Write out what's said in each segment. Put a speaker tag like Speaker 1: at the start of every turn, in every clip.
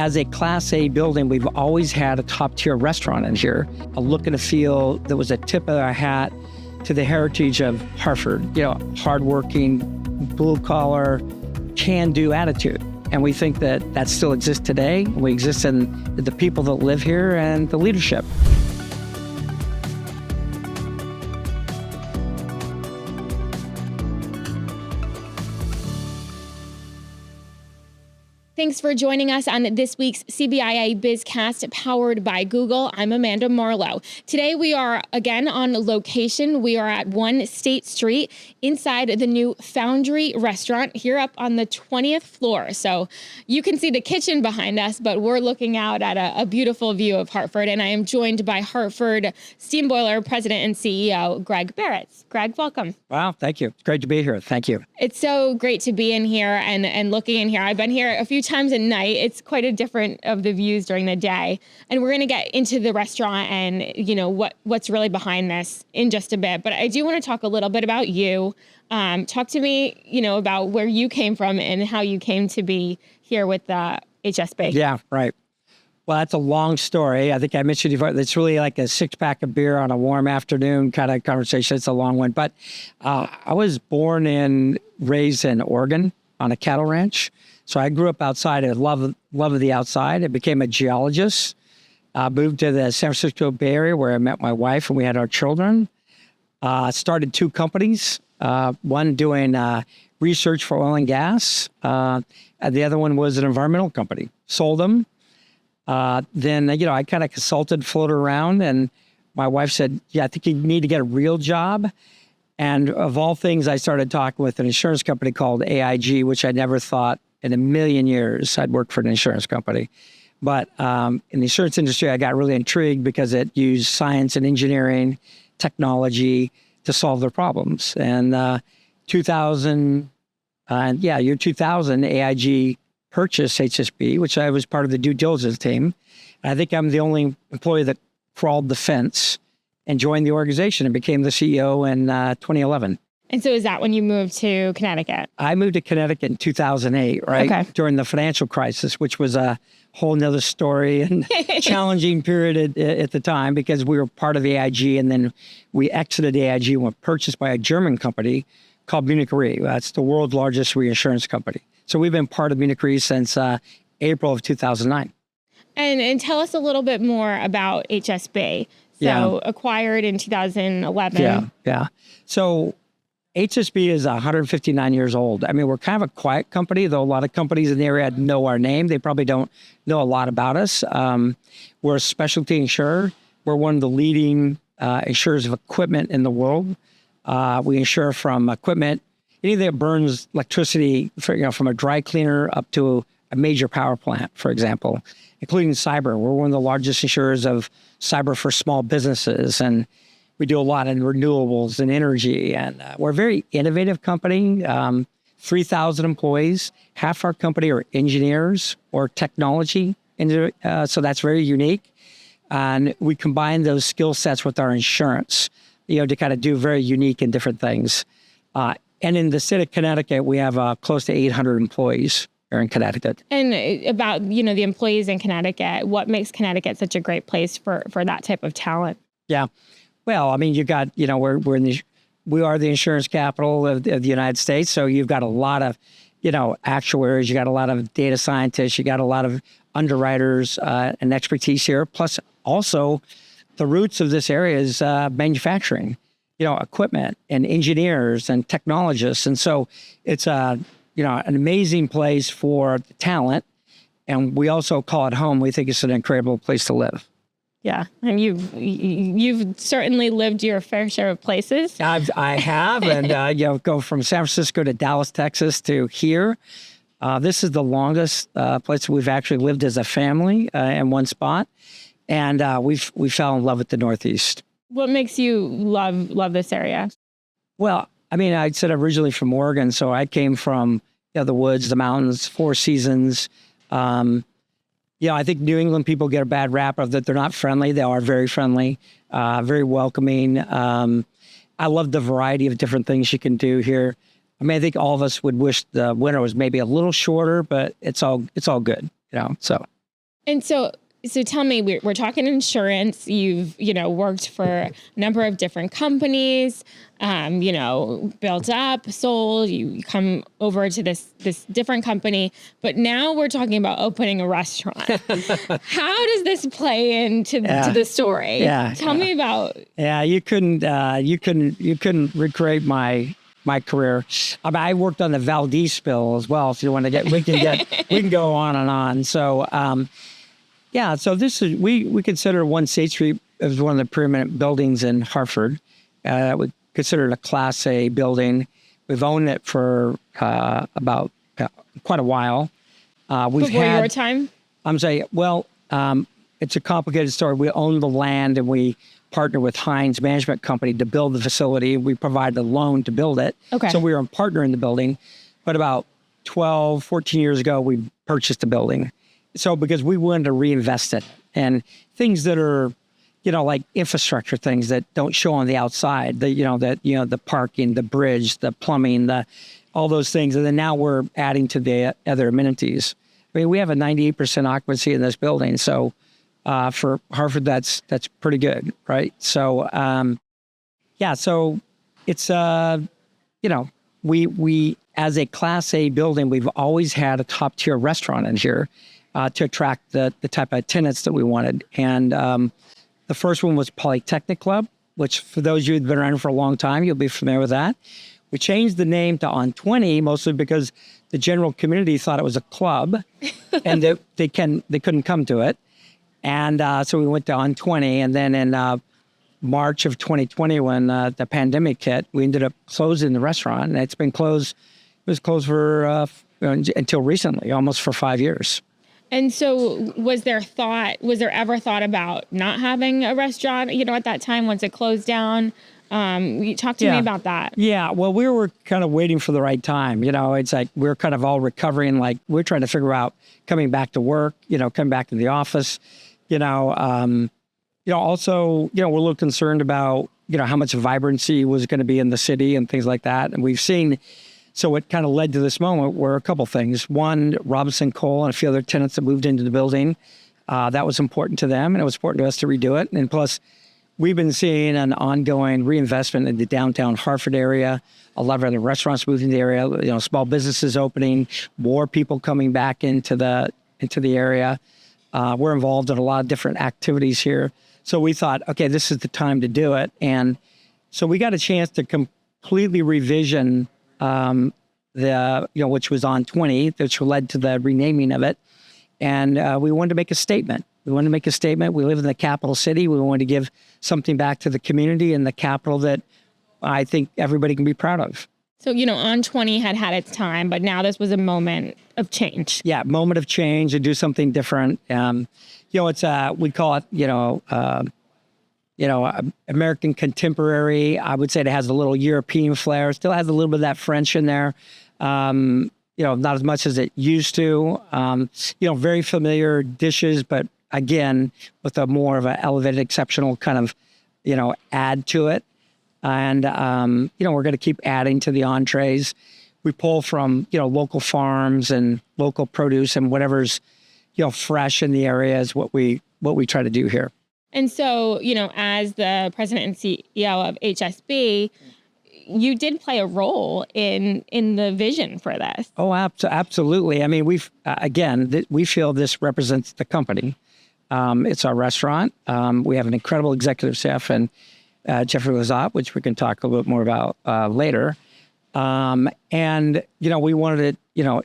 Speaker 1: as a Class A building, we've always had a top-tier restaurant in here, a look and a feel that was a tip of our hat to the heritage of Harford. Hardworking, blue-collar, can-do attitude. And we think that still exists today. We exist in the people that live here and the leadership.
Speaker 2: Thanks for joining us on this week's CBIA BizCast powered by Google. I'm Amanda Marlowe. Today we are again on location. We are at 1 State Street inside the new Foundry restaurant here up on the 20th floor. So you can see the kitchen behind us, but we're looking out at a beautiful view of Hartford. And I am joined by Hartford Steam Boiler President and CEO Greg Barats. Greg, welcome.
Speaker 1: Wow, thank you. It's great to be here. Thank you.
Speaker 2: It's so great to be in here and looking in here. I've been here a few times at night. It's quite a different of the views during the day. And we're going to get into the restaurant and, what's really behind this in just a bit. But I do want to talk a little bit about you. Talk to me, about where you came from and how you came to be here with the HSB.
Speaker 1: Yeah, right. Well, that's a long story. I think I mentioned before, it's really like a 6-pack of beer on a warm afternoon kind of conversation. It's a long one. But I was born and raised in Oregon on a cattle ranch. So I grew up outside. I love of the outside. I became a geologist. Moved to the San Francisco Bay Area where I met my wife and we had our children. Started 2 companies. One doing research for oil and gas. And the other one was an environmental company. Sold them. Then, I kind of consulted, floated around, and my wife said, I think you need to get a real job. And of all things, I started talking with an insurance company called AIG, which I never thought in a million years I'd work for an insurance company. But in the insurance industry, I got really intrigued because it used science and engineering, technology to solve their problems. And year 2000, AIG purchased HSB, which I was part of the due diligence team. And I think I'm the only employee that crawled the fence and joined the organization and became the CEO in 2011.
Speaker 2: And so is that when you moved to Connecticut?
Speaker 1: I moved to Connecticut in 2008, right? Okay. During the financial crisis, which was a whole nother story and challenging period at the time because we were part of AIG and then we exited AIG and were purchased by a German company called Munich Re. That's the world's largest reinsurance company. So we've been part of Munich Re since April of 2009. And
Speaker 2: tell us a little bit more about HSB. So acquired in 2011.
Speaker 1: Yeah. So HSB is 159 years old. I mean, we're kind of a quiet company, though a lot of companies in the area know our name. They probably don't know a lot about us. We're a specialty insurer. We're one of the leading insurers of equipment in the world. We insure from equipment, anything that burns electricity, from a dry cleaner up to a major power plant, for example, including cyber. We're one of the largest insurers of cyber for small businesses, and we do a lot in renewables and energy. And we're a very innovative company, 3,000 employees. Half our company are engineers or technology, so that's very unique. And we combine those skill sets with our insurance, to kind of do very unique and different things. And in the state of Connecticut, we have close to 800 employees here in Connecticut. And
Speaker 2: about, the employees in Connecticut, what makes Connecticut such a great place for that type of talent?
Speaker 1: Yeah. Well, I mean, you got, we are the insurance capital of the United States. So you've got a lot of, actuaries, you got a lot of data scientists, you got a lot of underwriters and expertise here. Plus also the roots of this area is manufacturing, equipment and engineers and technologists. And so it's an amazing place for the talent. And we also call it home. We think it's an incredible place to live.
Speaker 2: Yeah, and you've certainly lived your fair share of places.
Speaker 1: I have, and go from San Francisco to Dallas, Texas, to here. This is the longest place we've actually lived as a family in one spot, and we fell in love with the Northeast.
Speaker 2: What makes you love this area?
Speaker 1: Well, I mean, I said originally from Oregon, so I came from the woods, the mountains, 4 seasons. I think New England people get a bad rap of that they're not friendly. They are very friendly, very welcoming. I love the variety of different things you can do here. I mean, I think all of us would wish the winter was maybe a little shorter, but it's all good, so.
Speaker 2: And so tell me, we're talking insurance. You've, worked for a number of different companies, built up, sold, you come over to this different company, but now we're talking about opening a restaurant. How does this play into to the story? Tell me about.
Speaker 1: Yeah, you couldn't recreate my career. I mean, I worked on the Valdez spill as well. If you want to we can go on and on. So, so this is, we consider One State Street as one of the preeminent buildings in Hartford. We consider it a Class A building. We've owned it for about quite a while.
Speaker 2: Before your time?
Speaker 1: I'm saying, it's a complicated story. We own the land and we partner with Hines Management Company to build the facility. We provided a loan to build it.
Speaker 2: Okay.
Speaker 1: So we were a partner in the building. But about 12, 14 years ago, we purchased the building. So because we wanted to reinvest it and things that are, like infrastructure things that don't show on the outside, the parking, the bridge, the plumbing, all those things. And then now we're adding to the other amenities. I mean, we have a 98% occupancy in this building. So for Harford, that's pretty good, right? So, so it's, we as a Class A building, we've always had a top tier restaurant in here to attract the type of tenants that we wanted. And the first one was Polytechnic Club, which for those of you who've been around for a long time, you'll be familiar with that. We changed the name to On20 mostly because the general community thought it was a club and they couldn't come to it. And so we went to On20. And then in March of 2020, when the pandemic hit, we ended up closing the restaurant. And it's been closed. It was closed for until recently, almost for 5 years.
Speaker 2: And so was there ever thought about not having a restaurant, at that time once it closed down? You talk to me about that.
Speaker 1: Yeah. Well, we were kind of waiting for the right time. It's like we're kind of all recovering. Like we're trying to figure out coming back to work, coming back to the office, also, we're a little concerned about, how much vibrancy was going to be in the city and things like that. And we've seen, so it kind of led to this moment where a couple things. One, Robinson Coal and a few other tenants that moved into the building, that was important to them and it was important to us to redo it. And plus, we've been seeing an ongoing reinvestment in the downtown Harford area. A lot of other restaurants moving to the area, small businesses opening, more people coming back into the area. We're involved in a lot of different activities here. So we thought, okay, this is the time to do it. And so we got a chance to completely revision which was On20, which led to the renaming of it. And we wanted to make a statement. We live in the capital city. We wanted to give something back to the community and the capital that I think everybody can be proud of.
Speaker 2: So, On20 had its time, but now this was a moment of change.
Speaker 1: Yeah, moment of change to do something different. It's we call it, American contemporary. I would say it has a little European flair. Still has a little bit of that French in there. Not as much as it used to. Very familiar dishes, but again, with a more of an elevated, exceptional kind of, add to it. And, we're going to keep adding to the entrees. We pull from, local farms and local produce and whatever's, fresh in the area is what we try to do here.
Speaker 2: And so, as the president and CEO of HSB, you did play a role in the vision for this. Oh,
Speaker 1: absolutely. I mean, we feel this represents the company. It's our restaurant. We have an incredible executive chef and Jeffrey Lazat, which we can talk a little bit more about later. And we wanted it,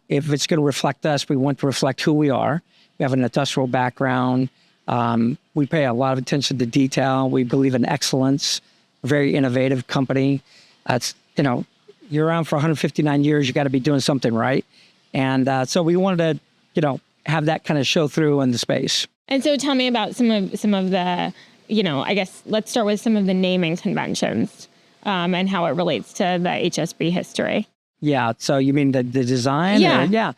Speaker 1: if it's going to reflect us, we want to reflect who we are. We have an industrial background. We pay a lot of attention to detail. We believe in excellence, a very innovative company. It's, you're around for 159 years, you got to be doing something right. And so we wanted to, have that kind of show through in the space.
Speaker 2: And so tell me about some of the, I guess let's start with some of the naming conventions and how it relates to the HSB history.
Speaker 1: Yeah. So you mean the design?
Speaker 2: Yeah.
Speaker 1: Yeah.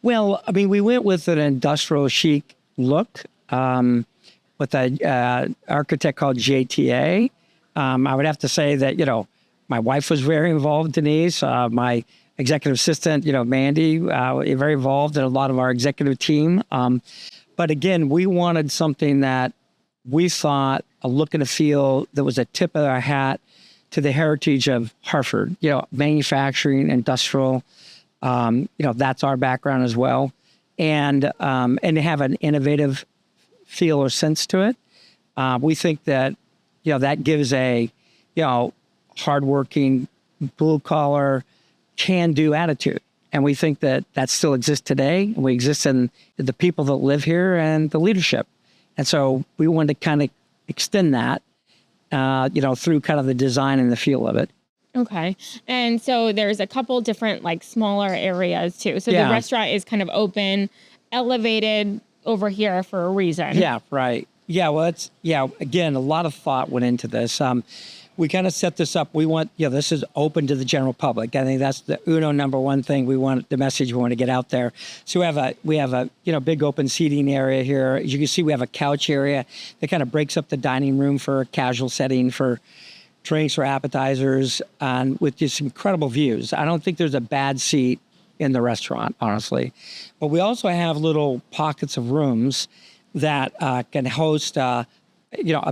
Speaker 1: Well, I mean, we went with an industrial chic look with an architect called JTA. I would have to say that, my wife was very involved, Denise. My executive assistant, Mandy, very involved in a lot of our executive team. But again, we wanted something that we thought a look and a feel that was a tip of our hat to the heritage of Harford, manufacturing, industrial, that's our background as well. And to have an innovative feel or sense to it. We think that, that gives a, hardworking, blue collar, can-do attitude. And we think that still exists today. And we exist in the people that live here and the leadership. And so we wanted to kind of extend that, through kind of the design and the feel of it.
Speaker 2: Okay. And so there's a couple different smaller areas too. So the restaurant is kind of open, elevated over here for a reason. Yeah,
Speaker 1: right. Yeah, well, again, a lot of thought went into this. We kind of set this up. We want, this is open to the general public. I think that's the number one thing the message we want to get out there. So we have a big open seating area here. As you can see, we have a couch area that kind of breaks up the dining room for a casual setting for drinks or appetizers, and with just incredible views. I don't think there's a bad seat in the restaurant, honestly. But we also have little pockets of rooms that can host a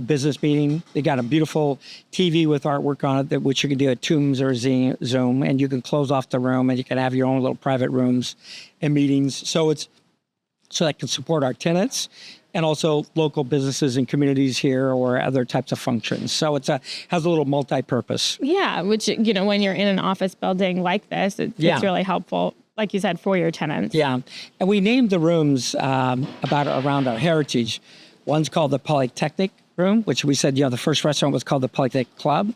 Speaker 1: business meeting. They got a beautiful TV with artwork on it, which you can do at Teams or Zoom, and you can close off the room, and you can have your own little private rooms and meetings. So that can support our tenants and also local businesses and communities here or other types of functions. So has a little multi-purpose.
Speaker 2: Yeah, which, when you're in an office building like this, it's really helpful, like you said, for your tenants.
Speaker 1: Yeah, and we named the rooms around our heritage. One's called the Polytechnic Room, which we said, the first restaurant was called the Polytechnic Club.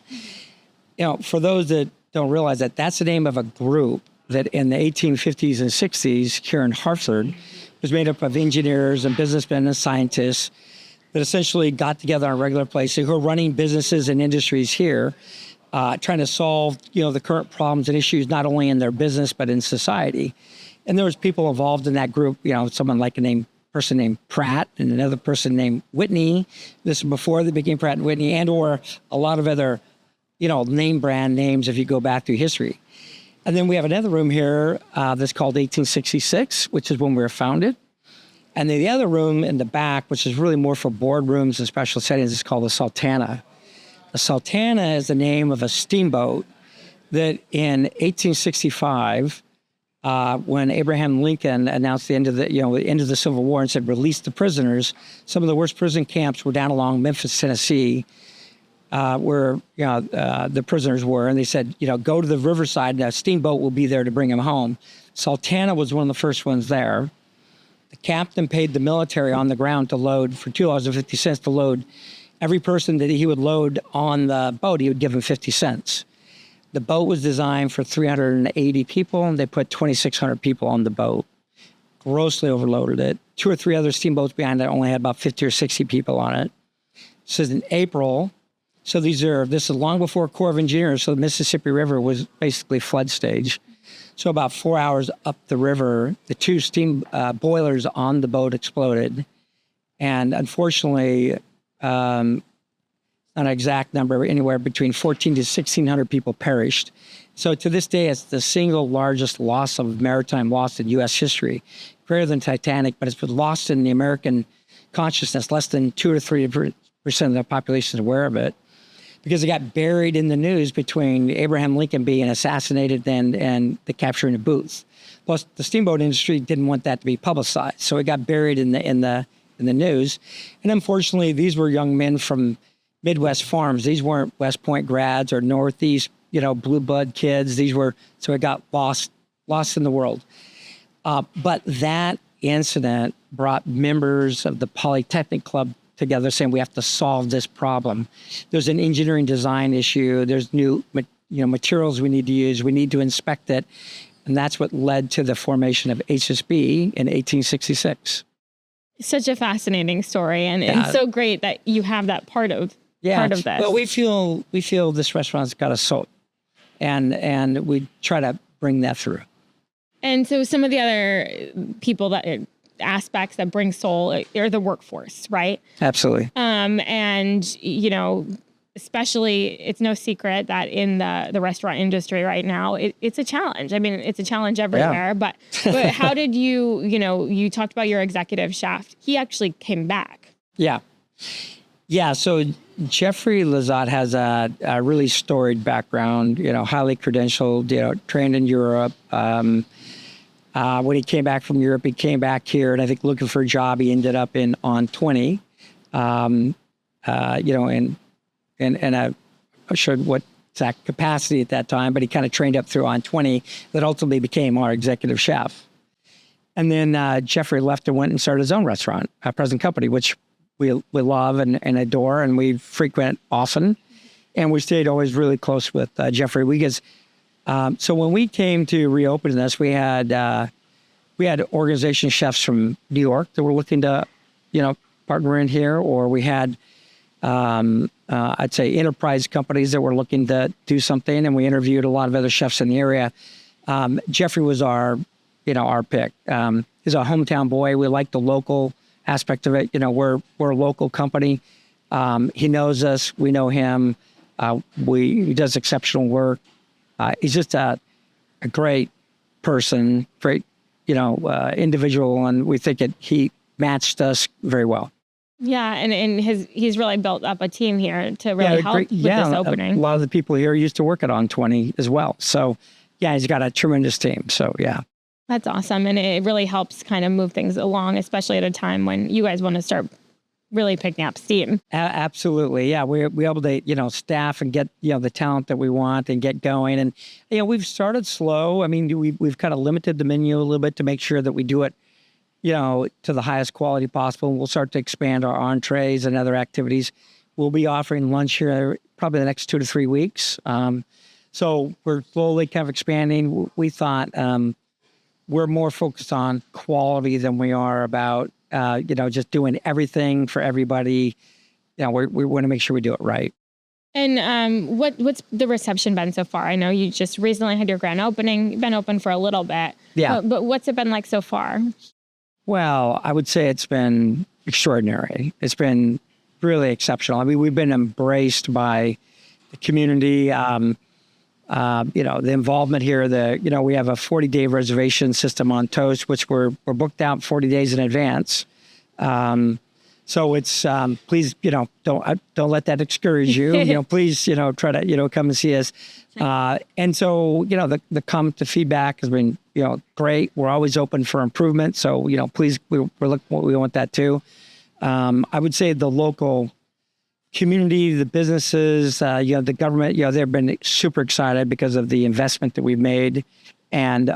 Speaker 1: For those that don't realize that, that's the name of a group that in the 1850s and 60s here in Hartford was made up of engineers and businessmen and scientists that essentially got together on a regular basis who are running businesses and industries here, trying to solve, the current problems and issues, not only in their business, but in society. And there was people involved in that group, someone like a person named Pratt and another person named Whitney. This is before they became Pratt and Whitney, and or a lot of other, name brand names if you go back through history. And then we have another room here that's called 1866, which is when we were founded. And then the other room in the back, which is really more for boardrooms and special settings, is called the Sultana. The Sultana is the name of a steamboat that in 1865, when Abraham Lincoln announced the end of the Civil War and said release the prisoners, some of the worst prison camps were down along Memphis, Tennessee, where the prisoners were, and they said, go to the riverside, and a steamboat will be there to bring them home. Sultana was one of the first ones there. The captain paid the military on the ground to load for $2.50 to load. Every person that he would load on the boat, he would give him 50 cents. The boat was designed for 380 people, and they put 2,600 people on the boat. Grossly overloaded it. 2 or 3 other steamboats behind it only had about 50 or 60 people on it. This is in April. So this is long before Corps of Engineers, so the Mississippi River was basically flood stage. So about 4 hours up the river, the 2 steam boilers on the boat exploded. And unfortunately, not an exact number, anywhere between 1,400 to 1,600 people perished. So to this day, it's the single largest loss of maritime loss in U.S. history, greater than Titanic, but it's been lost in the American consciousness. Less than 2 or 3% of the population is aware of it, because it got buried in the news between Abraham Lincoln being assassinated and the capturing of Booth. Plus, the steamboat industry didn't want that to be publicized, so it got buried in the news. And unfortunately, these were young men from Midwest farms. These weren't West Point grads or Northeast, blue blood kids. So it got lost in the world. But that incident brought members of the Polytechnic Club together saying we have to solve this problem. There's an engineering design issue. There's new materials we need to use. We need to inspect it. And that's what led to the formation of HSB in 1866.
Speaker 2: Such a fascinating story, and so great that you have that part of this.
Speaker 1: Well, we feel this restaurant's got a soul, and we try to bring that through.
Speaker 2: And so some of the other aspects that bring soul are the workforce, right?
Speaker 1: Absolutely.
Speaker 2: And especially, it's no secret that in the restaurant industry right now, it's a challenge. I mean, it's a challenge everywhere, but how did you talked about your executive chef. He actually came back.
Speaker 1: Yeah. So Jeffrey Lazat has a really storied background, highly credentialed, trained in Europe. When he came back from Europe, he came back here, and I think looking for a job, he ended up in On20, and I'm not sure what exact capacity at that time, but he kind of trained up through On20 that ultimately became our executive chef. And then Jeffrey left and went and started his own restaurant, present company, which we love and adore, and we frequent often. And we stayed always really close with Jeffrey. So when we came to reopen this, we had organization chefs from New York that were looking to, partner in here, or we had, I'd say, enterprise companies that were looking to do something, and we interviewed a lot of other chefs in the area. Jeffrey was our pick. He's a hometown boy. We like the local aspect of it. We're a local company. He knows us. We know him. He does exceptional work. He's just a great person, great, individual, and we think he matched us very well.
Speaker 2: Yeah, and he's really built up a team here to really help with this opening.
Speaker 1: A lot of the people here used to work at On20 as well. So, he's got a tremendous team. So, yeah.
Speaker 2: That's awesome. And it really helps kind of move things along, especially at a time when you guys want to start really picking up steam.
Speaker 1: Absolutely. Yeah. We're able to, staff and get, the talent that we want and get going. And, we've started slow. I mean, we've kind of limited the menu a little bit to make sure that we do it, to the highest quality possible. We'll start to expand our entrees and other activities. We'll be offering lunch here probably the next 2 to 3 weeks. So we're slowly kind of expanding. We thought we're more focused on quality than we are about, just doing everything for everybody. We want to make sure we do it right.
Speaker 2: And what's the reception been so far? I know you just recently had your grand opening. You've been open for a little bit.
Speaker 1: Yeah.
Speaker 2: But what's it been like so far?
Speaker 1: Well, I would say it's been extraordinary. It's been really exceptional. I mean, we've been embraced by the community. The involvement here, we have a 40-day reservation system on Toast, which we're booked out 40 days in advance. So it's, please, don't let that discourage you. Please, try to, come and see us. And so, the come to feedback has been, great. We're always open for improvement. So, please, we want that too. I would say the local community, the businesses, the government, they've been super excited because of the investment that we've made, and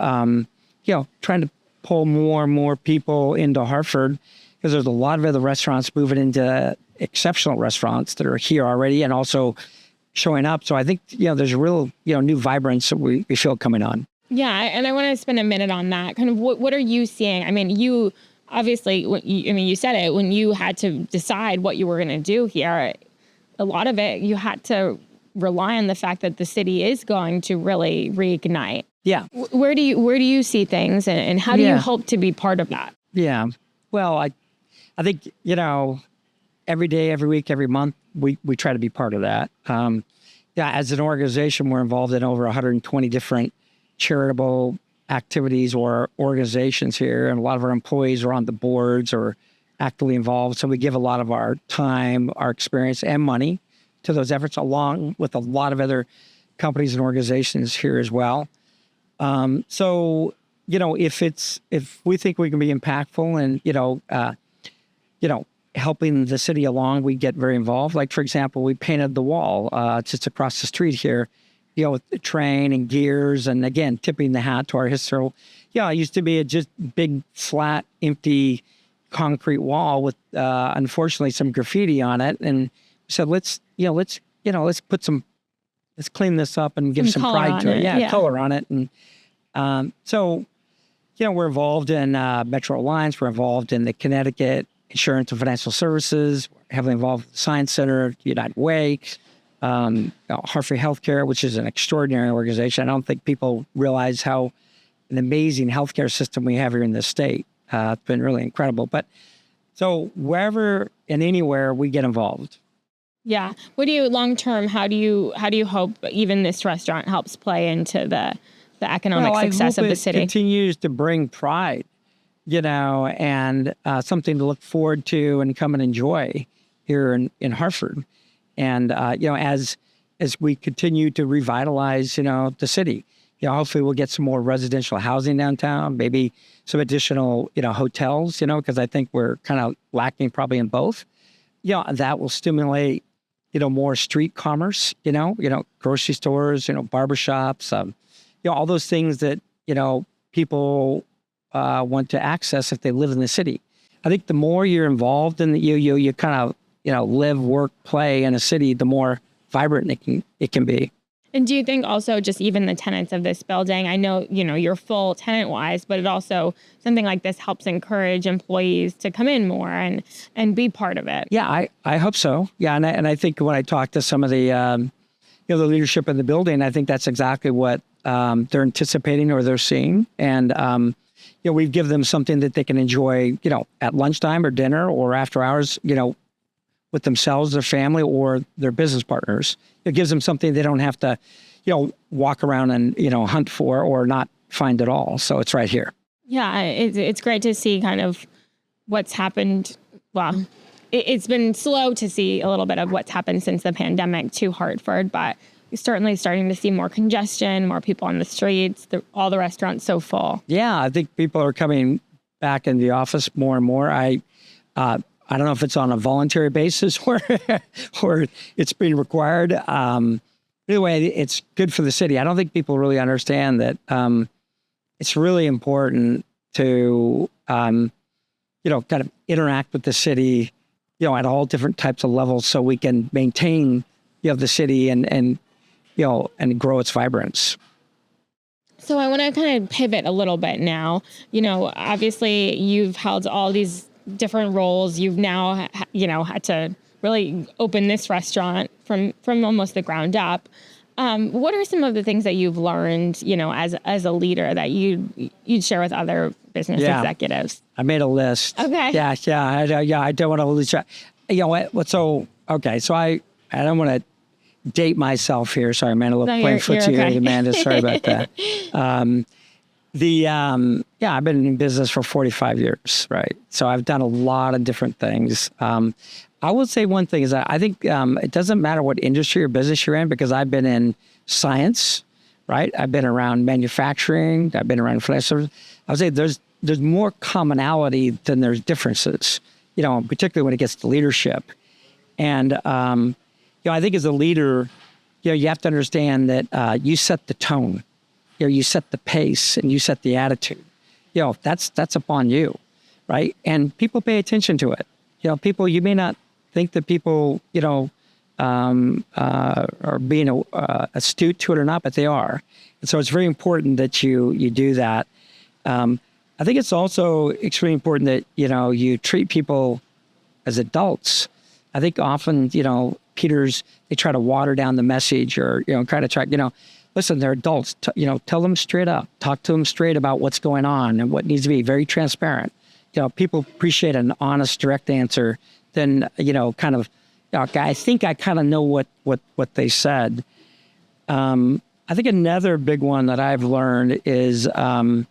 Speaker 1: trying to pull more and more people into Hartford, because there's a lot of other restaurants moving into exceptional restaurants that are here already and also showing up. So I think there's a real new vibrance that we feel coming on.
Speaker 2: Yeah, and I want to spend a minute on that. Kind of what are you seeing? I mean, you obviously, you said it when you had to decide what you were going to do here. A lot of it, you had to rely on the fact that the city is going to really reignite.
Speaker 1: Yeah.
Speaker 2: Where do you see things, and how do you hope to be part of that?
Speaker 1: Yeah. Well, I think, every day, every week, every month, we try to be part of that. As an organization, we're involved in over 120 different charitable activities or organizations here, and a lot of our employees are on the boards or actively involved. So we give a lot of our time, our experience, and money to those efforts, along with a lot of other companies and organizations here as well. So, if we think we can be impactful and, helping the city along, we get very involved. Like, for example, we painted the wall just across the street here, with the train and gears, and again, tipping the hat to our history. It used to be a just big, flat, empty concrete wall with, unfortunately, some graffiti on it. And we said, let's clean this up and give some pride to it. Yeah, color on it. And so, we're involved in Metro Alliance. We're involved in the Connecticut Insurance and Financial Services. We're heavily involved with the Science Center, United Way, Hartford Healthcare, which is an extraordinary organization. I don't think people realize how an amazing healthcare system we have here in this state. It's been really incredible. But so wherever and anywhere we get involved.
Speaker 2: Yeah. What do you long term? How do you hope even this restaurant helps play into the economic success of the city?
Speaker 1: It continues to bring pride, and something to look forward to and come and enjoy here in Hartford. And as we continue to revitalize, the city, hopefully we'll get some more residential housing downtown, maybe some additional, hotels, because I think we're kind of lacking probably in both. That will stimulate, more street commerce, grocery stores, barbershops, all those things that, people want to access if they live in the city. I think the more you're involved in you kind of, live, work, play in a city, the more vibrant it can be.
Speaker 2: And do you think also just even the tenants of this building, I know, you're full tenant wise, but it also, something like this helps encourage employees to come in more and be part of it.
Speaker 1: Yeah, I hope so. Yeah. And I think when I talk to some of the, the leadership in the building, I think that's exactly what they're anticipating or they're seeing. And, we've given them something that they can enjoy, at lunchtime or dinner or after hours, with themselves, their family, or their business partners. It gives them something they don't have to, walk around and, hunt for or not find at all. So it's right here.
Speaker 2: Yeah, it's great to see kind of what's happened. Well, it's been slow to see a little bit of what's happened since the pandemic to Hartford, but you're certainly starting to see more congestion, more people on the streets, all the restaurants so full.
Speaker 1: Yeah, I think people are coming back in the office more and more. I don't know if it's on a voluntary basis or it's being required. Anyway, it's good for the city. I don't think people really understand that it's really important to, kind of interact with the city, at all different types of levels so we can maintain, the city and grow its vibrance.
Speaker 2: So I want to kind of pivot a little bit now. Obviously you've held all these different roles. You've now, had to really open this restaurant from almost the ground up. What are some of the things that you've learned, as a leader that you'd share with other business executives?
Speaker 1: I made a list.
Speaker 2: Okay.
Speaker 1: Yeah. I don't want to lose track. So I don't want to date myself here. Sorry, Amanda. Playing footsie here, Amanda. Sorry about that. I've been in business for 45 years, right? So I've done a lot of different things. I would say one thing is that I think it doesn't matter what industry or business you're in, because I've been in science, right? I've been around manufacturing. I've been around financial. I would say there's more commonality than there's differences, particularly when it gets to leadership. And, I think as a leader, you have to understand that you set the tone. You set the pace and you set the attitude. That's upon you, right? And people pay attention to it. People, you may not think that people, are being astute to it or not, but they are. And so it's very important that you do that. I think it's also extremely important that, you treat people as adults. I think often, they try to water down the message or, listen, they're adults, tell them straight up, talk to them straight about what's going on and what needs to be very transparent. People appreciate an honest, direct answer than, I think I kind of know what they said. I think another big one that I've learned is, often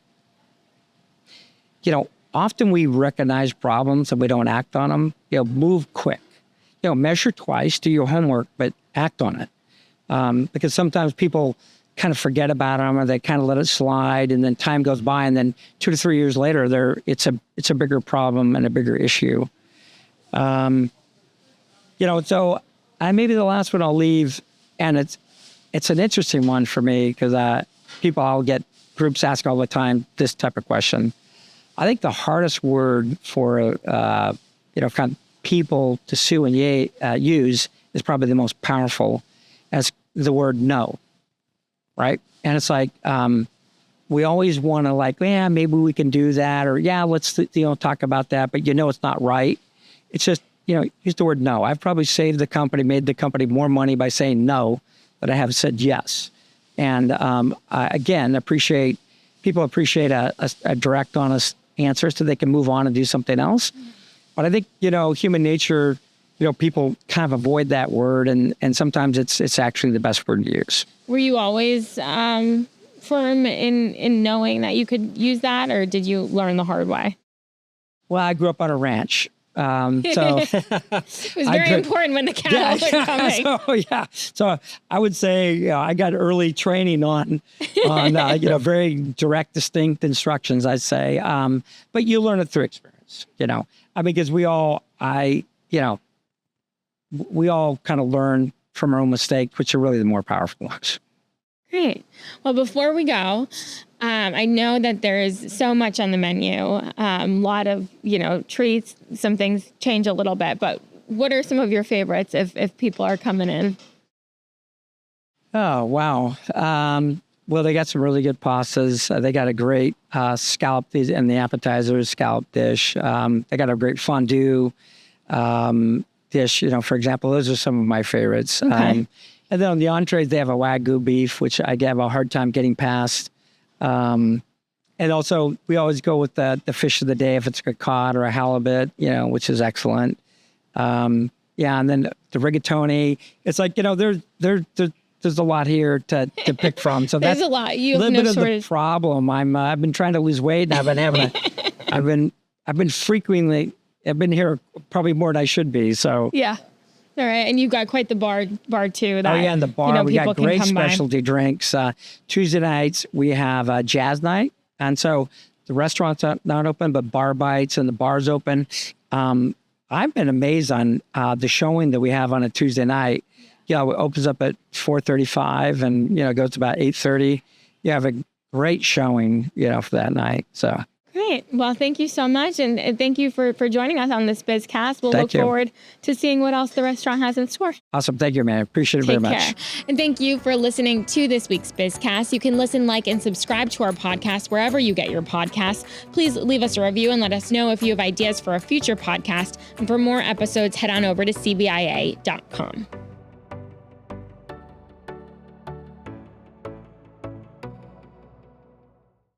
Speaker 1: we recognize problems and we don't act on them. Move quick. Measure twice, do your homework, but act on it. Because sometimes people kind of forget about them or they kind of let it slide, and then time goes by, and then 2 to 3 years later, it's a bigger problem and a bigger issue. So maybe the last one I'll leave, and it's an interesting one for me because I'll get groups ask all the time this type of question. I think the hardest word for kind of people to sue and use is probably the most powerful, as the word no, right? And it's like we always want to maybe we can do that, or let's talk about that, but it's not right. It's just use the word no. I've probably saved the company, made the company more money by saying no than I have said yes. And people appreciate a direct, honest answer so they can move on and do something else. But I think, human nature, people kind of avoid that word, and sometimes it's actually the best word to use.
Speaker 2: Were you always firm in knowing that you could use that, or did you learn the hard way?
Speaker 1: Well, I grew up on a ranch. So
Speaker 2: it was very important when the cattle were coming.
Speaker 1: So I would say, I got early training on very direct, distinct instructions, I'd say. But you learn it through experience, because we all kind of learn from our own mistakes, which are really the more powerful ones.
Speaker 2: Great. Well, before we go, I know that there is so much on the menu, a lot of, treats, some things change a little bit, but what are some of your favorites if people are coming in?
Speaker 1: Oh, wow. Well, they got some really good pastas. They got a great scallop and the appetizers, scallop dish. They got a great fondue dish, for example. Those are some of my favorites.
Speaker 2: Okay.
Speaker 1: And then on the entrees, they have a Wagyu beef, which I have a hard time getting past. And also, we always go with the fish of the day, if it's a cod or a halibut, which is excellent. And then the rigatoni. It's like, there's a lot here to pick from. So
Speaker 2: there's
Speaker 1: that's
Speaker 2: a lot. You
Speaker 1: a
Speaker 2: have
Speaker 1: little
Speaker 2: no
Speaker 1: bit
Speaker 2: shortage.
Speaker 1: of the problem. I've been trying to lose weight, and I've been having I've been here probably more than I should be. So
Speaker 2: yeah. All right, and you've got quite the bar too. That,
Speaker 1: and the bar, we got great
Speaker 2: by.
Speaker 1: specialty drinks. Tuesday nights, we have a jazz night. And so the restaurant's not open, but bar bites and the bar's open. I've been amazed on the showing that we have on a Tuesday night. It opens up at 4:35 and, goes to about 8:30. You have a great showing, for that night. So.
Speaker 2: Great. Well, thank you so much. And thank you for joining us on this BizCast. We'll look forward to seeing what else the restaurant has in store.
Speaker 1: Awesome. Thank you, man. Appreciate it very much.
Speaker 2: Take care. And thank you for listening to this week's BizCast. You can listen, like, and subscribe to our podcast wherever you get your podcasts. Please leave us a review and let us know if you have ideas for a future podcast. And for more episodes, head on over to CBIA.com.